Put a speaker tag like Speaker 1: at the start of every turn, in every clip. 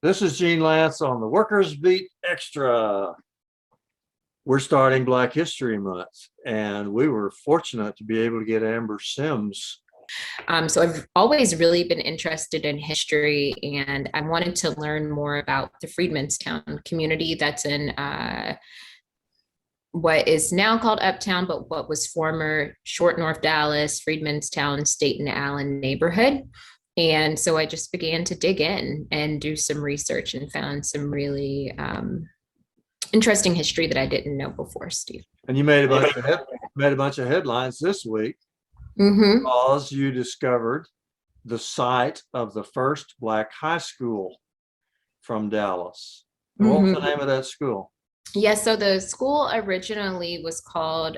Speaker 1: This is Gene Lance on the Workers Beat Extra. We're starting Black History Month, and we were fortunate to be able to get Amber Sims.
Speaker 2: So I've always really been interested in history, and I wanted to learn more about the Freedmanstown community that's in what is now called Uptown, but what was former Short North Dallas, Freedmanstown, Staten Island neighborhood. And so I just began to dig in and do some research and found some really interesting history that I didn't know before, Steve.
Speaker 1: And you made a bunch of headlines this week
Speaker 2: Mm-hmm.
Speaker 1: because you discovered the site of the first Black high school from Dallas. What was the
Speaker 2: Mm-hmm.
Speaker 1: name of that school?
Speaker 2: Yeah, so the school originally was called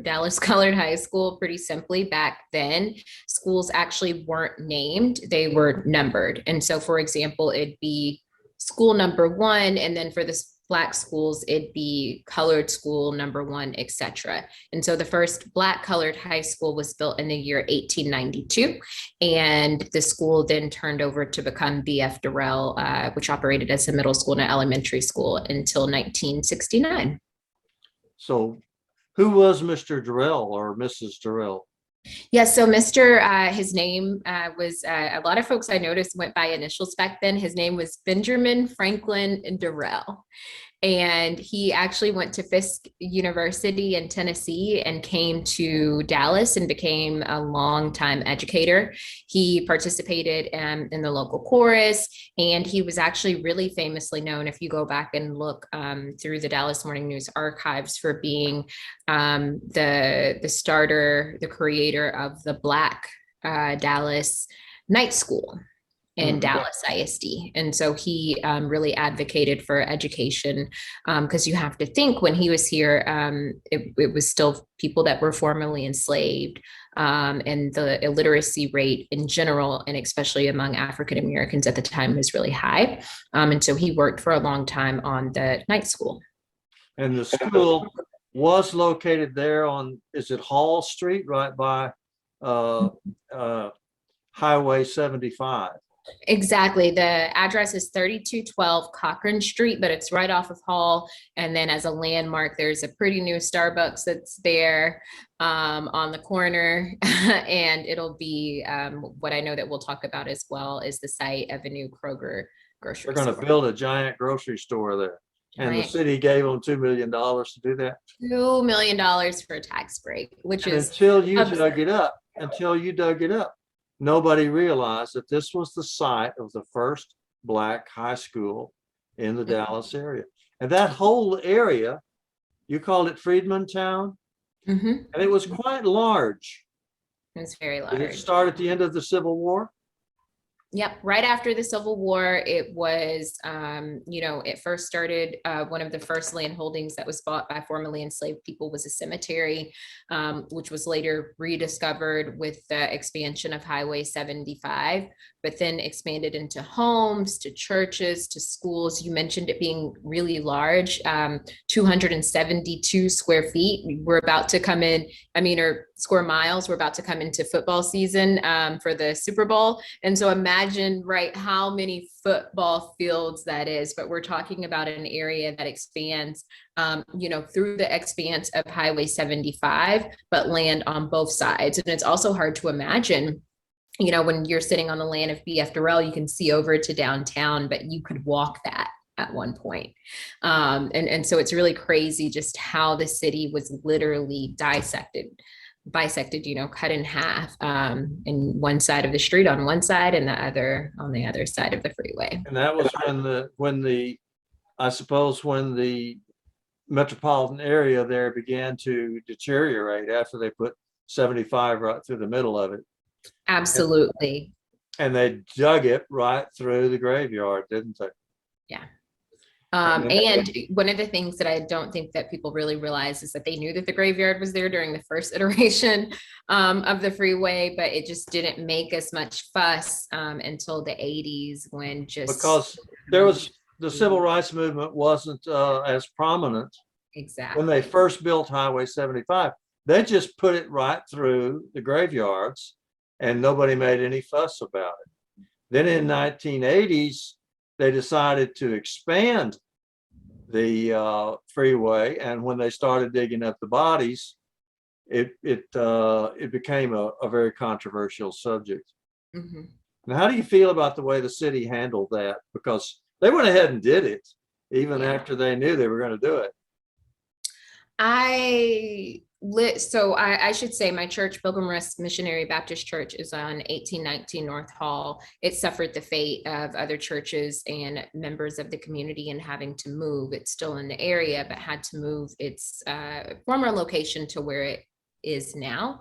Speaker 2: Dallas Colored High School, pretty simply back then. Schools actually weren't named, they were numbered. And so, for example, it'd be school number one, and then for the Black schools, it'd be colored school number one, etc. And so the first Black colored high school was built in the year 1892. And the school then turned over to become BF Durrell, which operated as a middle school and an elementary school until 1969.
Speaker 1: So, who was Mr. Durrell or Mrs. Durrell?
Speaker 2: Yeah, so Mr. His name was a lot of folks I noticed went by initials back then. His name was Benjamin Franklin Durrell. And he actually went to Fisk University in Tennessee and came to Dallas and became a longtime educator. He participated in the local chorus, and he was actually really famously known, if you go back and look through the Dallas Morning News archives, for being the starter, the creator of the Black Dallas Night School in Dallas ISD. And so he really advocated for education because you have to think when he was here, it was still people that were formerly enslaved, and the illiteracy rate in general, and especially among African Americans at the time, was really high. And so he worked for a long time on the night school.
Speaker 1: And the school was located there on, is it Hall Street, right by uh, uh, Highway 75?
Speaker 2: Exactly. The address is 3212 Cochran Street, but it's right off of Hall. And then as a landmark, there's a pretty new Starbucks that's there on the corner. And it'll be what I know that we'll talk about as well is the site of a new Kroger
Speaker 1: They're
Speaker 2: grocery
Speaker 1: going to
Speaker 2: store.
Speaker 1: build a giant grocery store there. And the
Speaker 2: Giant
Speaker 1: city gave them $2 million to do that.
Speaker 2: $2 million for a tax break, which
Speaker 1: And
Speaker 2: is
Speaker 1: until you dug
Speaker 2: absurd.
Speaker 1: it up, nobody realized that this was the site of the first Black high school in the Dallas area. And that whole area, you called it Freedmantown,
Speaker 2: Mhm.
Speaker 1: and it was quite large.
Speaker 2: It's very
Speaker 1: Did it
Speaker 2: large.
Speaker 1: start at the end of the Civil War?
Speaker 2: Yep, right after the Civil War, it was, it first started, one of the first land holdings that was bought by formerly enslaved people was a cemetery, which was later rediscovered with the expansion of Highway 75, but then expanded into homes, to churches, to schools. You mentioned it being really large, 272 square feet. We're about to come in, or square miles, we're about to come into football season for the Super Bowl. And so imagine, right, how many football fields that is, but we're talking about an area that expands, through the expanse of Highway 75, but land on both sides. And it's also hard to imagine, when you're sitting on the land of BF Durrell, you can see over to downtown, but you could walk that at one point. And so it's really crazy just how the city was literally bisected, cut in half, in one side of the street on one side and the other on the other side of the freeway.
Speaker 1: And that was when the metropolitan area there began to deteriorate after they put 75 right through the middle of it.
Speaker 2: Absolutely.
Speaker 1: And they dug it right through the graveyard, didn't they?
Speaker 2: Yeah.
Speaker 1: And
Speaker 2: And one of the things that I don't think that people really realize is that they knew that the graveyard was there during the first iteration of the freeway, but it just didn't make as much fuss until the 80s when
Speaker 1: because there was the civil rights movement wasn't as prominent when they
Speaker 2: exactly.
Speaker 1: first built Highway 75. They just put it right through the graveyards and nobody made any fuss about it. Then in 1980s, they decided to expand the freeway, and when they started digging up the bodies, it became a very controversial subject.
Speaker 2: Mhm.
Speaker 1: Now, how do you feel about the way the city handled that? Because they went ahead and did it, even
Speaker 2: Yeah.
Speaker 1: after they knew they were going to do it.
Speaker 2: I should say my church, Pilgrim Rest Missionary Baptist Church, is on 1819 North Hall. It suffered the fate of other churches and members of the community in having to move. It's still in the area, but had to move its former location to where it is now.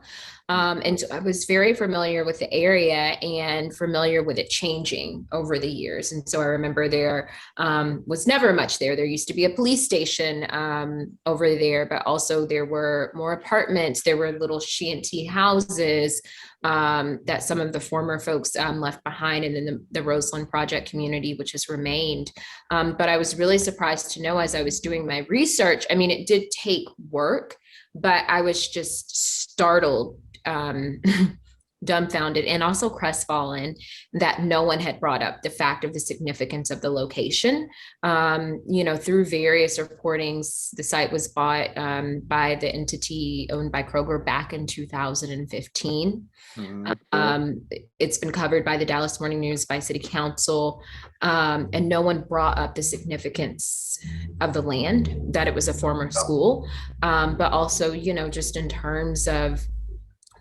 Speaker 2: And so I was very familiar with the area and familiar with it changing over the years. And so I remember there was never much there. There used to be a police station over there, but also there were more apartments. There were little shanty houses that some of the former folks left behind, and then the Roseland Project community, which has remained. But I was really surprised to know as I was doing my research, I mean, it did take work, but I was just startled, dumbfounded, and also crestfallen that no one had brought up the fact of the significance of the location. Through various reportings, the site was bought by the entity owned by Kroger back in 2015. It's been covered by the Dallas Morning News, by City Council, and no one brought up the significance of the land, that it was a former school, but also, just in terms of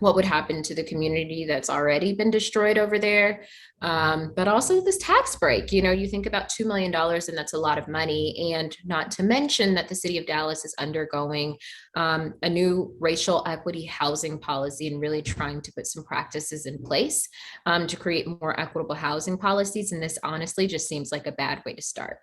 Speaker 2: what would happen to the community that's already been destroyed over there. But also this tax break, you think about $2 million, and that's a lot of money. And not to mention that the city of Dallas is undergoing a new racial equity housing policy and really trying to put some practices in place to create more equitable housing policies. And this honestly just seems like a bad way to start.